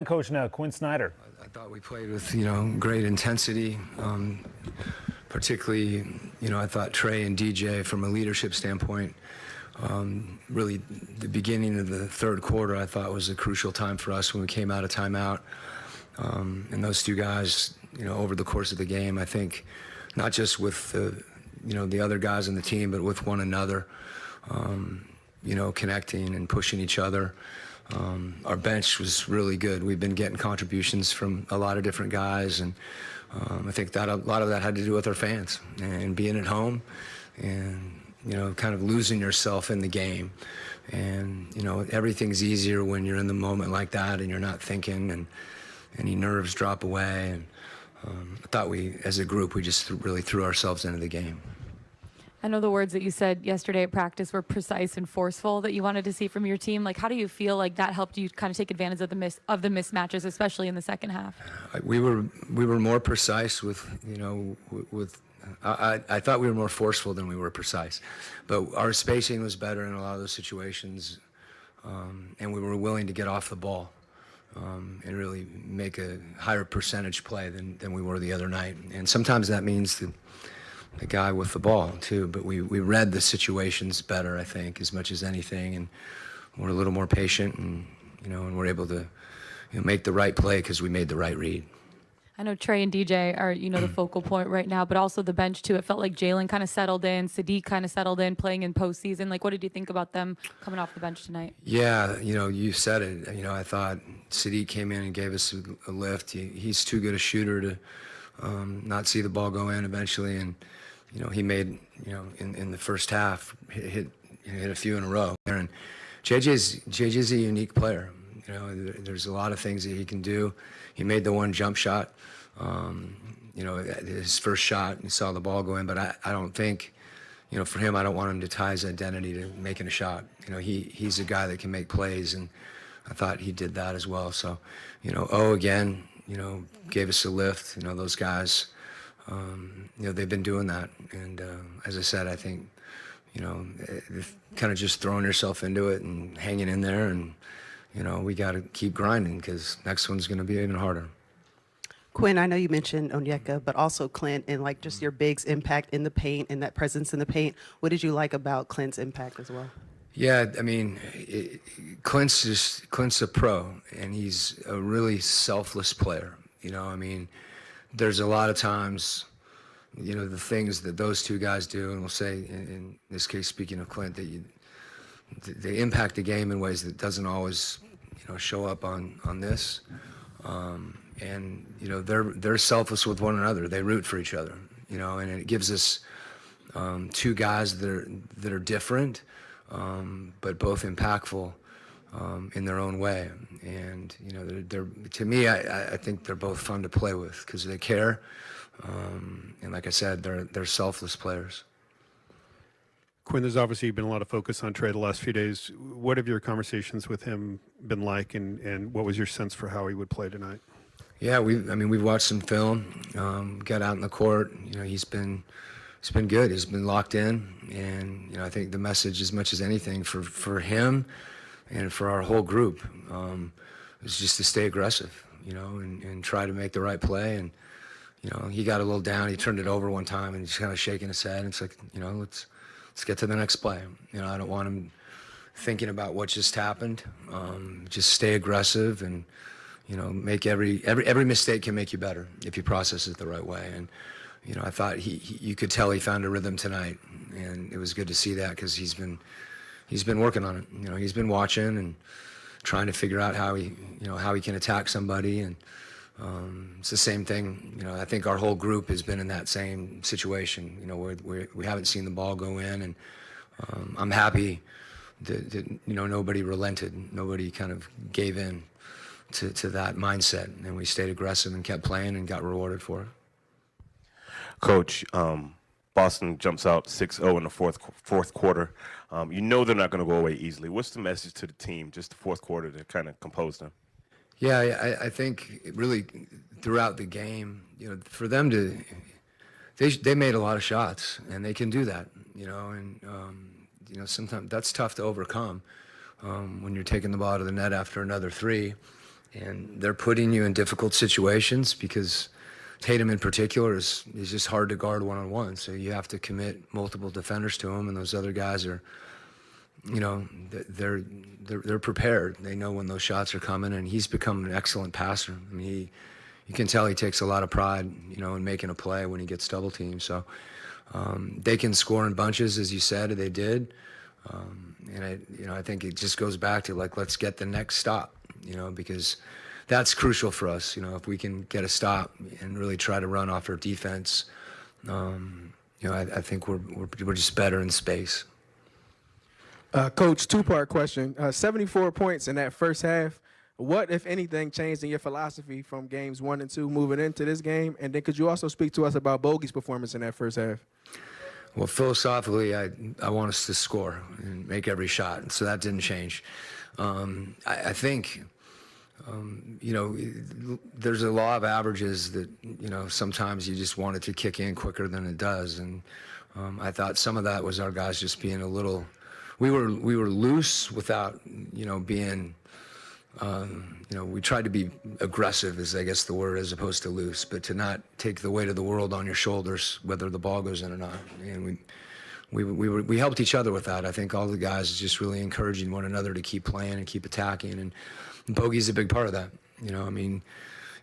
Coach now, Quin Snyder. I thought we played with, great intensity. Particularly, I thought Trey and DJ, from a leadership standpoint, really the beginning of the third quarter, I thought was a crucial time for us when we came out of timeout. And those two guys, over the course of the game, I think, not just with the other guys on the team, but with one another, connecting and pushing each other. Our bench was really good. We've been getting contributions from a lot of different guys, and I think that a lot of that had to do with our fans and being at home and, kind of losing yourself in the game. And, everything's easier when you're in the moment like that and you're not thinking, and any nerves drop away. And I thought as a group, we just really threw ourselves into the game. I know the words that you said yesterday at practice were precise and forceful that you wanted to see from your team. Like, how do you feel like that helped you kind of take advantage of the mismatches, especially in the second half? We were more precise with, I thought we were more forceful than we were precise, but our spacing was better in a lot of those situations, and we were willing to get off the ball and really make a higher percentage play than we were the other night. And sometimes that means the guy with the ball too, but we read the situations better, I think, as much as anything, and we're a little more patient, and and we're able to make the right play because we made the right read. I know Trey and DJ are the focal point right now, but also the bench too. It felt like Jalen kind of settled in, Sadiq kind of settled in, playing in postseason. Like, what did you think about them coming off the bench tonight? Yeah, you said it. I thought Sadiq came in and gave us a lift. He's too good a shooter to not see the ball go in eventually, and he made, in the first half, hit a few in a row. And JJ's a unique player. There's a lot of things that he can do. He made the one jump shot, his first shot, and saw the ball go in. But I don't think, for him, I don't want him to tie his identity to making a shot. He's a guy that can make plays, and I thought he did that as well. So, again, gave us a lift. Those guys, they've been doing that. And as I said, I think, kind of just throwing yourself into it and hanging in there. And, we got to keep grinding because next one's going to be even harder. Quin, I know you mentioned Onyeka, but also Clint, and like just your Big's impact in the paint and that presence in the paint. What did you like about Clint's impact as well? Yeah, I mean, Clint's a pro, and he's a really selfless player. There's a lot of times, the things that those two guys do, and we'll say in this case, speaking of Clint, that they impact the game in ways that doesn't always, show up on this. And they're selfless with one another. They root for each other, and it gives us two guys that are different, but both impactful in their own way. And they're to me, I think they're both fun to play with because they care, and like I said, they're selfless players. Quin, there's obviously been a lot of focus on Trey the last few days. What have your conversations with him been like, and what was your sense for how he would play tonight? Yeah, we've watched some film, got out in the court. He's been good. He's been locked in, and I think the message, as much as anything, for him and for our whole group, is just to stay aggressive, and try to make the right play. And he got a little down. He turned it over one time, and he's kind of shaking his head. And it's like, let's get to the next play. I don't want him thinking about what just happened. Just stay aggressive, and make every mistake can make you better if you process it the right way. And I thought you could tell he found a rhythm tonight, and it was good to see that because he's been working on it. He's been watching and trying to figure out how he can attack somebody. And it's the same thing. I think our whole group has been in that same situation. We haven't seen the ball go in, and I'm happy that nobody relented, nobody kind of gave in to that mindset, and we stayed aggressive and kept playing and got rewarded for it. Coach, Boston jumps out 6-0 in the fourth quarter. They're not going to go away easily. What's the message to the team, just the fourth quarter, to kind of compose them? Yeah, I think really throughout the game, for them to, they made a lot of shots, and they can do that, and sometimes that's tough to overcome when you're taking the ball out of the net after another three, And they're putting you in difficult situations because Tatum in particular is just hard to guard one-on-one. So you have to commit multiple defenders to him, and those other guys are, you know, they're prepared. They know when those shots are coming, and he's become an excellent passer. I mean, you can tell he takes a lot of pride, you know, in making a play when he gets double teamed. So they can score in bunches, as you said, they did. And I think it just goes back to, like, let's get the next stop, you know, because that's crucial for us. You know, if we can get a stop and really try to run off our defense, you know, I think we're just better in space. Coach, two-part question. 74 points in that first half. What, if anything, changed in your philosophy from games 1 and 2 moving into this game? And then could you also speak to us about Bogey's performance in that first half? Well, philosophically, I want us to score and make every shot, and so that didn't change. I think, you know, there's a law of averages that, you know, sometimes you just want it to kick in quicker than it does, and I thought some of that was our guys just being a little. We were loose without, you know, being. You know, we tried to be aggressive, is I guess the word, as opposed to loose, but to not take the weight of the world on your shoulders, whether the ball goes in or not. And we helped each other with that. I think all the guys just really encouraging one another to keep playing and keep attacking. And Bogey's a big part of that. You know, I mean,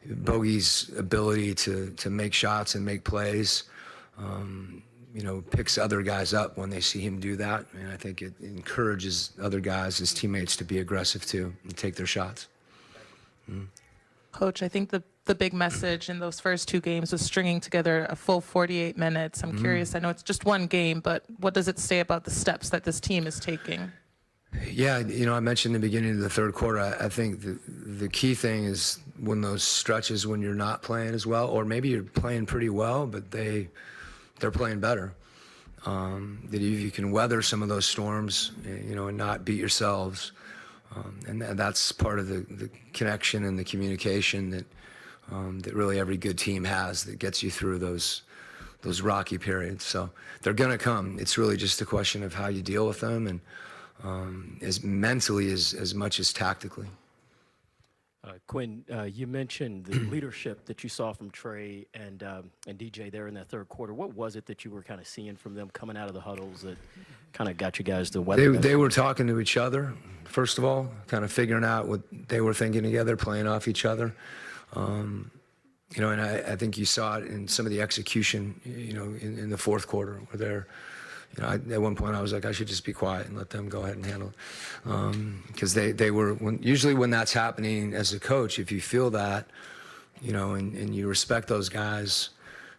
Bogey's ability to make shots and make plays, you know, picks other guys up when they see him do that. And I think it encourages other guys, his teammates, to be aggressive too and take their shots. Coach, I think the big message in those first 2 games was stringing together a full 48 minutes. I'm curious, I know it's just one game, but what does it say about the steps that this team is taking? Yeah, you know, I mentioned in the beginning of the third quarter, I think the key thing is when those stretches when you're not playing as well, or maybe you're playing pretty well, but they're playing better. That you can weather some of those storms, you know, and not beat yourselves. And that's part of the connection and the communication that really every good team has that gets you through those rocky periods. So they're going to come. It's really just a question of how you deal with them, and as mentally as much as tactically. Quinn, you mentioned the leadership that you saw from Trey and DJ there in that third quarter. What was it that you were kind of seeing from them coming out of the huddles that kind of got you guys to weather? They were talking to each other, first of all, kind of figuring out what they were thinking together, playing off each other. You know, and I think you saw it in some of the execution, you know, in the fourth quarter where they're, you know, at one point I was like, I should just be quiet and let them go ahead and handle it. Because they were, usually when that's happening as a coach, if you feel that, you know, and you respect those guys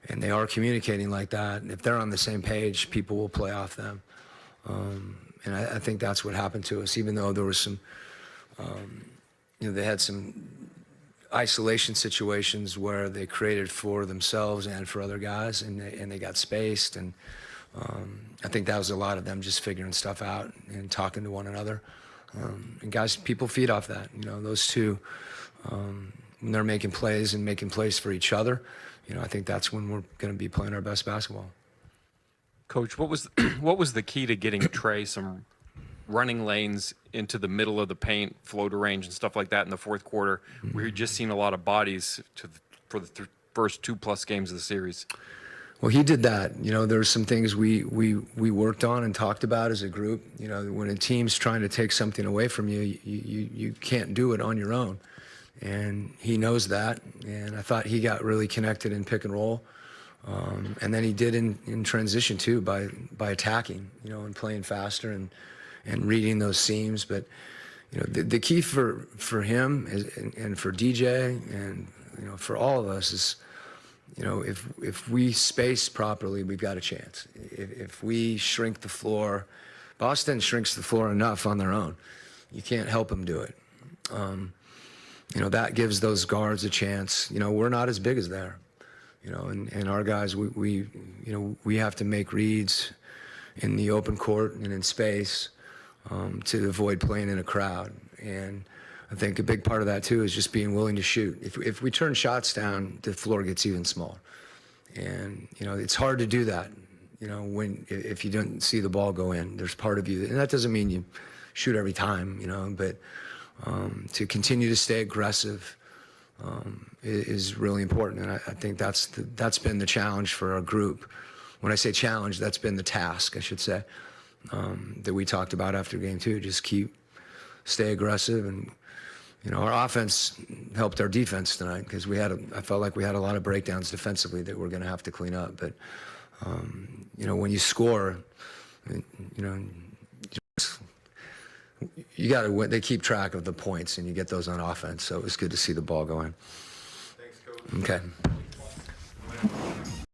and they are communicating like that, if they're on the same page, people will play off them. And I think that's what happened to us, even though there was some, you know, they had some isolation situations where they created for themselves and for other guys, and they got spaced, and I think that was a lot of them just figuring stuff out and talking to one another. And guys, people feed off that. You know, those two, when they're making plays and making plays for each other, you know, I think that's when we're going to be playing our best basketball. Coach, what was the key to getting Trey some running lanes into the middle of the paint, floater range, and stuff like that in the fourth quarter? We're just seeing a lot of bodies for the first 2+ games of the series. Well, he did that. You know, there's some things we worked on and talked about as a group. You know, when a team's trying to take something away from you, you can't do it on your own. And he knows that. And I thought he got really connected in pick and roll. And then he did in transition too by attacking, you know, and playing faster and reading those seams. But, you know, the key for him and for DJ and, you know, for all of us is, you know, if we space properly, we've got a chance. If we shrink the floor, Boston shrinks the floor enough on their own. You can't help them do it. You know, that gives those guards a chance. You know, we're not as big as they are. You know, and our guys, we have to make reads in the open court and in space to avoid playing in a crowd. And I think a big part of that too is just being willing to shoot. If we turn shots down, the floor gets even smaller. And, you know, it's hard to do that, you know, if you don't see the ball go in. There's part of you, and that doesn't mean you shoot every time, you know, but to continue to stay aggressive is really important. And I think that's been the challenge for our group. When I say challenge, that's been the task, I should say, that we talked about after game 2. Just stay aggressive. And, you know, our offense helped our defense tonight because I felt like we had a lot of breakdowns defensively that we're going to have to clean up. But, you know, when you score, you know, you got to win. They keep track of the points, and you get those on offense. So it was good to see the ball going. Thanks, Coach. Okay.